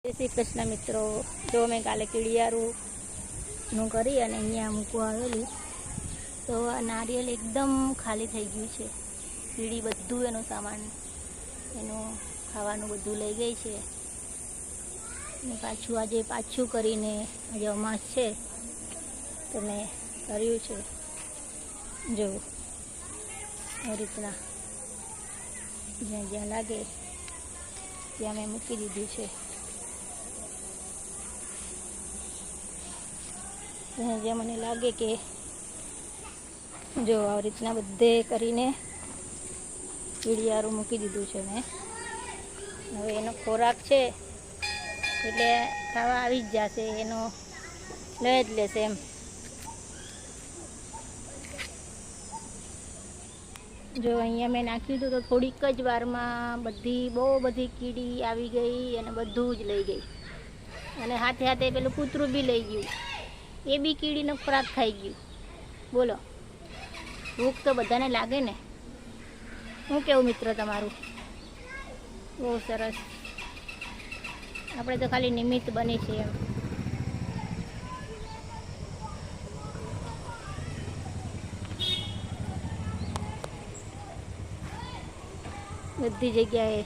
જય શ્રી કૃષ્ણ મિત્રો, જો મેં કાલે કીડિયારું કરી અને અહીંયા મૂકવા આવેલી તો આ નારિયેલ એકદમ ખાલી થઈ ગયું છે. કીડી બધું એનો સામાન એનું ખાવાનું બધું લઈ ગઈ છે. અને પાછું કરીને આજે અમાસ છે તો મેં કર્યું છે. જો આ રીતના જ્યાં જ્યાં લાગે ત્યાં મેં મૂકી દીધું છે. જે મને લાગે કે જો આ રીતના બધે કરીને કીડિયારું મૂકી દીધું છે મેં. હવે એનો ખોરાક છે એટલે ખાવા આવી જ જશે, એનો લઈ જ લેશે એમ. જો અહીંયા મેં નાખ્યું હતું તો થોડીક જ વારમાં બહુ બધી કીડી આવી ગઈ અને બધું જ લઈ ગઈ. અને હાથે હાથે પેલું કૂતરું બી લઈ ગયું, એ બી કીડીનો ખોરાક ખાઈ ગયું. બોલો, ભૂખ તો બધાને લાગે ને. શું કેવું મિત્રો તમારું? બહુ સરસ. આપણે તો ખાલી નિમિત્ત બની છે એમ. બધી જગ્યાએ